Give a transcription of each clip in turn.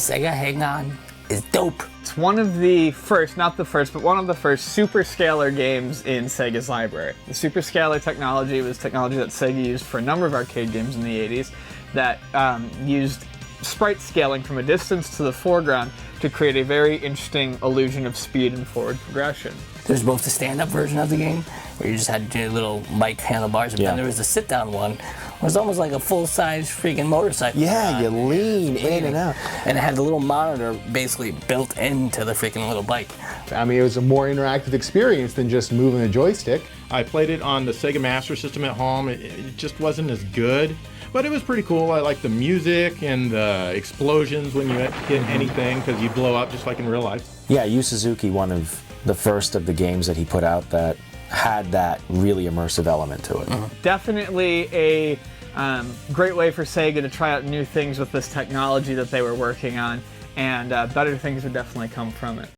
Sega Hang-On is dope. It's one of the first, not the first, but one of the first superscalar games in Sega's library. The superscalar technology was technology that Sega used for a number of arcade games in the 80s that used sprite scaling from a distance to the foreground to create a very interesting illusion of speed and forward progression. There's both the stand-up version of the game, where you just had your little mic handlebars, and then there was the sit-down one, where it was almost like a full-size freaking motorcycle. Yeah, you lean in and out. And it had the little monitor basically built into the freaking little bike. I mean, it was a more interactive experience than just moving a joystick. I played it on the Sega Master System at home. It just wasn't as good, but it was pretty cool. I liked the music and the explosions when you hit anything, because you blow up just like in real life. Yeah, Yu Suzuki, one of the first of the games that he put out that had that really immersive element to it. Definitely a great way for Sega to try out new things with this technology that they were working on, and better things would definitely come from it.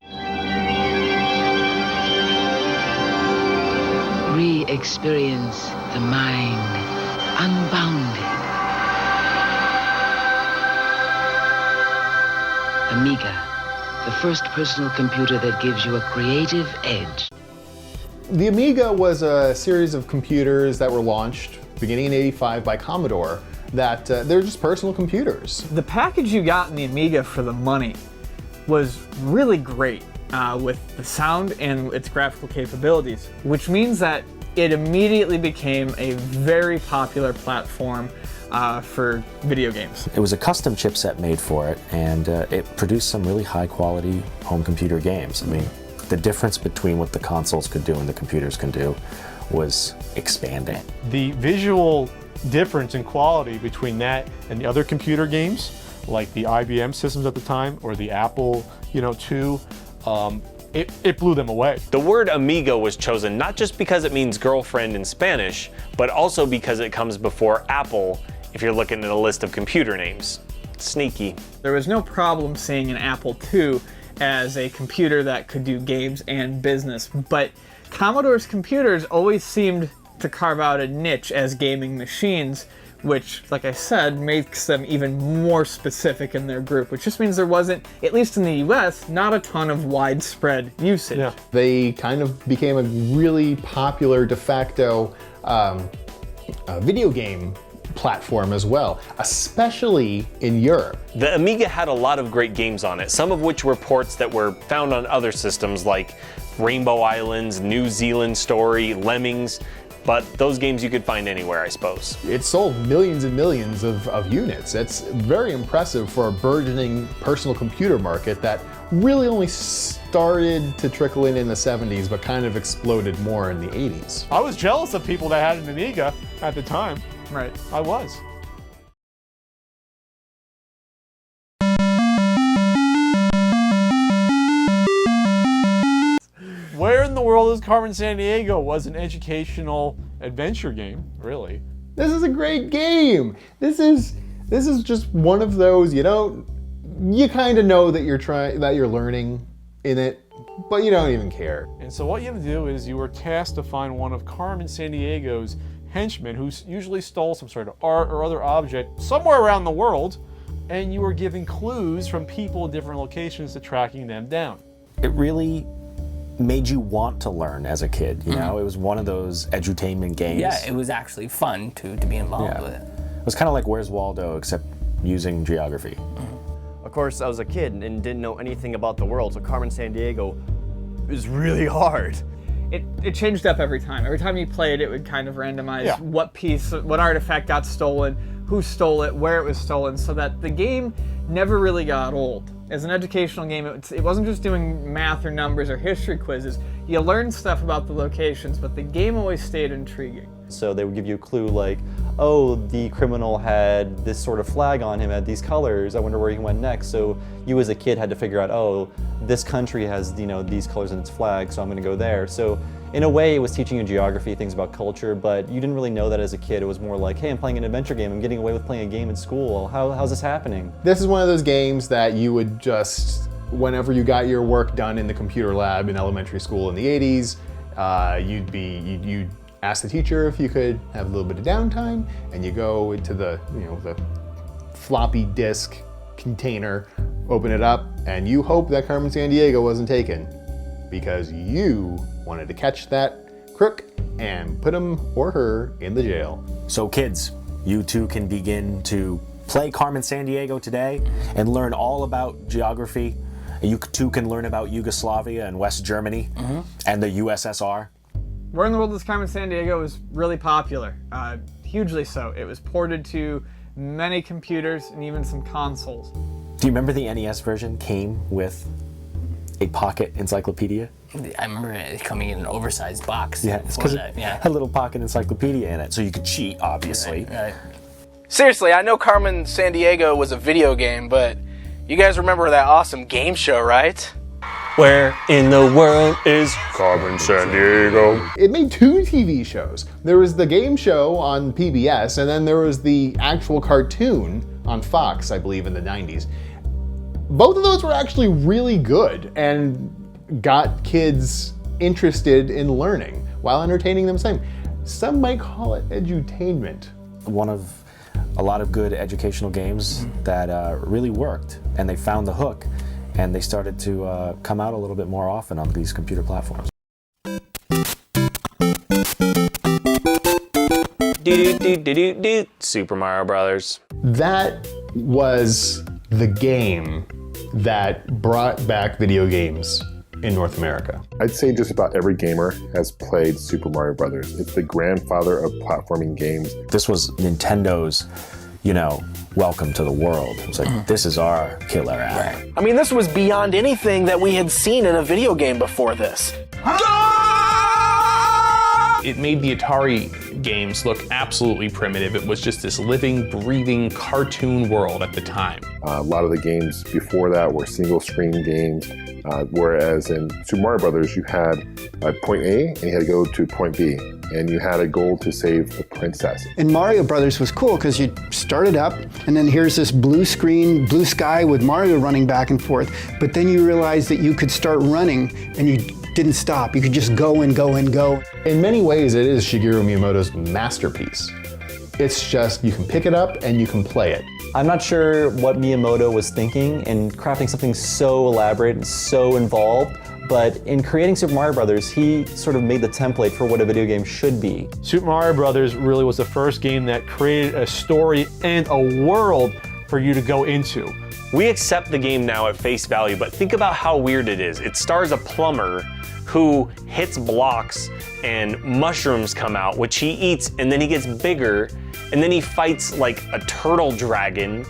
Re-experience the mind unbounded. Amiga, the first personal computer that gives you a creative edge. The Amiga was a series of computers that were launched beginning in '85 by Commodore that they're just personal computers. The package you got in the Amiga for the money was really great with the sound and its graphical capabilities, which means that it immediately became a very popular platform for video games. It was a custom chipset made for it, and it produced some really high quality home computer games. I mean, the difference between what the consoles could do and the computers can do was expanding. The visual difference in quality between that and the other computer games, like the IBM systems at the time, or the Apple, II, it blew them away. The word Amiga was chosen not just because it means girlfriend in Spanish, but also because it comes before Apple if you're looking at a list of computer names. Sneaky. There was no problem seeing an Apple II as a computer that could do games and business, but Commodore's computers always seemed to carve out a niche as gaming machines, which, like I said, makes them even more specific in their group, which just means there wasn't, at least in the US, not a ton of widespread usage. Yeah. They kind of became a really popular de facto video game platform as well, especially in Europe. The Amiga had a lot of great games on it, some of which were ports that were found on other systems like Rainbow Islands, New Zealand Story, Lemmings, but those games you could find anywhere, I suppose. It sold millions and millions of units. That's very impressive for a burgeoning personal computer market that really only started to trickle in the 70s, but kind of exploded more in the 80s. I was jealous of people that had an Amiga at the time. Right. I was. Where in the world is Carmen Sandiego was an educational adventure game, really. This is a great game. This is just one of those, you kind of know that you're learning in it, but you don't even care. And so what you have to do is you were tasked to find one of Carmen Sandiego's henchmen who usually stole some sort of art or other object somewhere around the world, and you were given clues from people in different locations to tracking them down. It really made you want to learn as a kid, It was one of those edutainment games. Yeah, it was actually fun to be involved with it. It was kind of like Where's Waldo, except using geography. Of course, I was a kid and didn't know anything about the world, so Carmen Sandiego was really hard. It changed up every time. Every time you played, it would kind of randomize what artifact got stolen, who stole it, where it was stolen, so that the game never really got old. As an educational game, it wasn't just doing math or numbers or history quizzes. You learned stuff about the locations, but the game always stayed intriguing. So they would give you a clue like, oh, the criminal had this sort of flag on him, had these colors, I wonder where he went next. So you as a kid had to figure out, oh, this country has these colors in its flag, so I'm gonna go there. So in a way, it was teaching you geography, things about culture, but you didn't really know that as a kid. It was more like, hey, I'm playing an adventure game, I'm getting away with playing a game at school. How's this happening? This is one of those games that you would just, whenever you got your work done in the computer lab in elementary school in the 80s, you'd ask the teacher if you could have a little bit of downtime, and you go into the floppy disk container open it up, and you hope that Carmen Sandiego wasn't taken because you wanted to catch that crook and put him or her in the jail. So kids, you too can begin to play Carmen Sandiego today and learn all about geography. You too can learn about Yugoslavia and West Germany and the USSR. Where in the World is Carmen Sandiego was really popular, hugely so. It was ported to many computers and even some consoles. Do you remember the NES version came with a pocket encyclopedia? I remember it coming in an oversized box. Yeah, it's because it had a little pocket encyclopedia in it, so you could cheat, obviously. Right. Seriously, I know Carmen Sandiego was a video game, but you guys remember that awesome game show, right? Where in the world is Carmen Sandiego? It made 2 TV shows. There was the game show on PBS, and then there was the actual cartoon on Fox, I believe, in the 90s. Both of those were actually really good and got kids interested in learning while entertaining them same. Some might call it edutainment. One of a lot of good educational games that really worked, and they found the hook, and they started to come out a little bit more often on these computer platforms. Super Mario Brothers. That was the game that brought back video games in North America. I'd say just about every gamer has played Super Mario Brothers. It's the grandfather of platforming games. This was Nintendo's, welcome to the world. It was like, this is our killer app. I mean, this was beyond anything that we had seen in a video game before this. It made the Atari games look absolutely primitive. It was just this living, breathing cartoon world at the time. A lot of the games before that were single screen games, whereas in Super Mario Brothers, you had point A and you had to go to point B, and you had a goal to save the princess. And Mario Brothers was cool because you started up, and then here's this blue screen, blue sky with Mario running back and forth. But then you realized that you could start running, and you didn't stop. You could just go and go and go. In many ways, it is Shigeru Miyamoto's masterpiece. It's just, you can pick it up and you can play it. I'm not sure what Miyamoto was thinking in crafting something so elaborate and so involved, but in creating Super Mario Brothers, he sort of made the template for what a video game should be. Super Mario Brothers really was the first game that created a story and a world for you to go into. We accept the game now at face value, but think about how weird it is. It stars a plumber who hits blocks and mushrooms come out, which he eats, and then he gets bigger, and then he fights like a turtle dragon.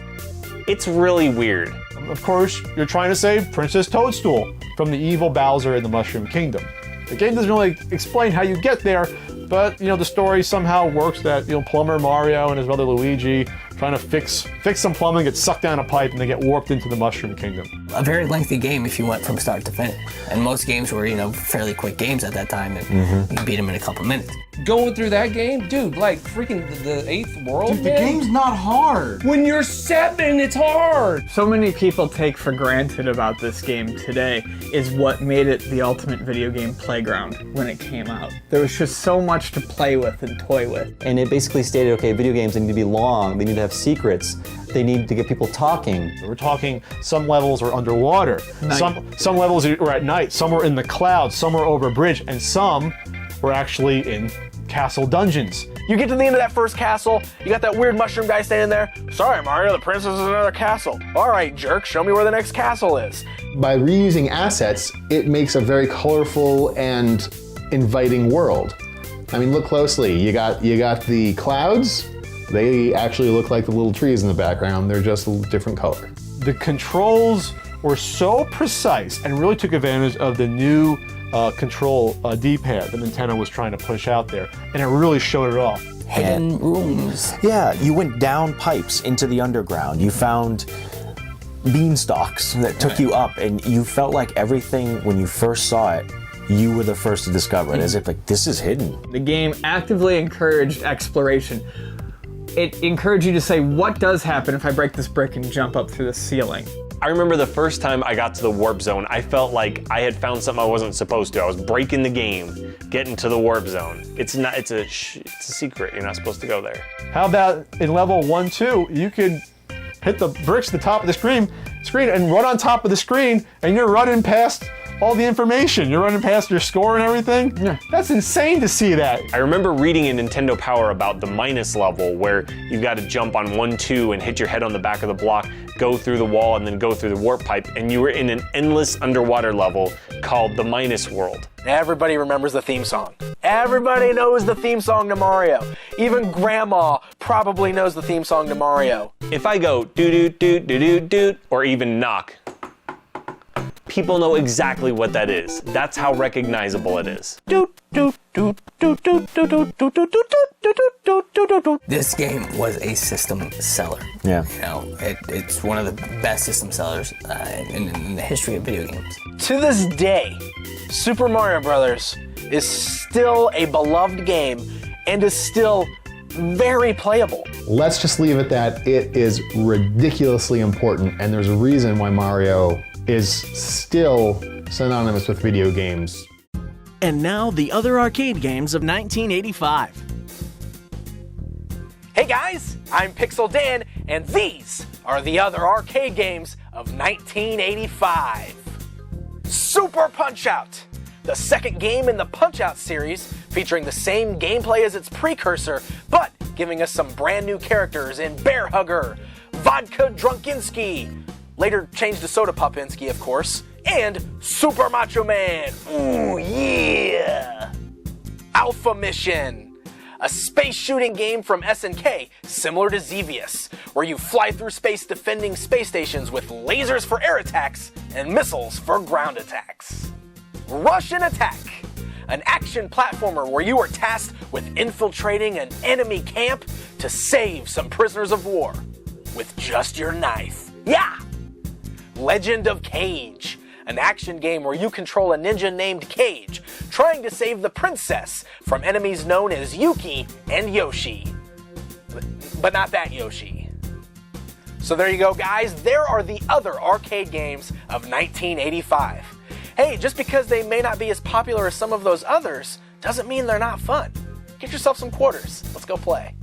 It's really weird. Of course, you're trying to save Princess Toadstool from the evil Bowser in the Mushroom Kingdom. The game doesn't really explain how you get there, but the story somehow works that plumber Mario and his brother Luigi trying to fix some plumbing, get sucked down a pipe, and they get warped into the Mushroom Kingdom. A very lengthy game if you went from start to finish. And most games were, fairly quick games at that time, and you can beat them in a couple minutes. Going through that game, dude, like freaking the 8th world, dude, the game's not hard. When you're 7, it's hard. So many people take for granted about this game today is what made it the ultimate video game playground when it came out. There was just so much to play with and toy with. And it basically stated, okay, video games, they need to be long, they need to have secrets, they need to get people talking. We're talking some levels are underwater, some levels are at night, some were in the clouds, some were over a bridge, and some were actually in castle dungeons. You get to the end of that first castle, you got that weird mushroom guy standing there. Sorry, Mario, the princess is in another castle. All right, jerk, show me where the next castle is. By reusing assets, it makes a very colorful and inviting world. I mean, look closely. You got the clouds. They actually look like the little trees in the background. They're just a different color. The controls were so precise and really took advantage of the new control D-pad that Nintendo was trying to push out there, and it really showed it off. Hidden rooms. Yeah, you went down pipes into the underground. You found beanstalks that took you up, and you felt like everything, when you first saw it, you were the first to discover it, as if like, this is hidden. The game actively encouraged exploration. It encouraged you to say, what does happen if I break this brick and jump up through the ceiling? I remember the first time I got to the warp zone, I felt like I had found something I wasn't supposed to. I was breaking the game, getting to the warp zone. It's a secret. You're not supposed to go there. How about in level 1, 2, you could hit the bricks at the top of the screen screen and run on top of the screen, and you're running past all the information. You're running past your score and everything. Yeah. That's insane to see that. I remember reading in Nintendo Power about the minus level where you've got to jump on 1, 2 and hit your head on the back of the block, go through the wall, and then go through the warp pipe, and you were in an endless underwater level called the Minus World. Everybody remembers the theme song. Everybody knows the theme song to Mario. Even Grandma probably knows the theme song to Mario. If I go doo-doo-doo-doo-doo-doo, or even knock, people know exactly what that is. That's how recognizable it is. This game was a system seller. Yeah. You know, it's one of the best system sellers in the history of video games. To this day, Super Mario Bros. Is still a beloved game and is still very playable. Let's just leave it that it is ridiculously important, and there's a reason why Mario is still synonymous with video games. And now the other arcade games of 1985. Hey guys, I'm Pixel Dan, and these are the other arcade games of 1985. Super Punch-Out! The second game in the Punch-Out series, featuring the same gameplay as its precursor, but giving us some brand new characters in Bear Hugger, Vodka Drunkinski, later changed to Soda Popinski, of course, and Super Macho Man. Ooh, yeah! Alpha Mission, a space shooting game from SNK similar to Xevious, where you fly through space defending space stations with lasers for air attacks and missiles for ground attacks. Russian Attack, an action platformer where you are tasked with infiltrating an enemy camp to save some prisoners of war with just your knife. Yeah! Legend of Cage, an action game where you control a ninja named Cage, trying to save the princess from enemies known as Yuki and Yoshi. But not that Yoshi. So there you go, guys. There are the other arcade games of 1985. Hey, just because they may not be as popular as some of those others, doesn't mean they're not fun. Get yourself some quarters. Let's go play.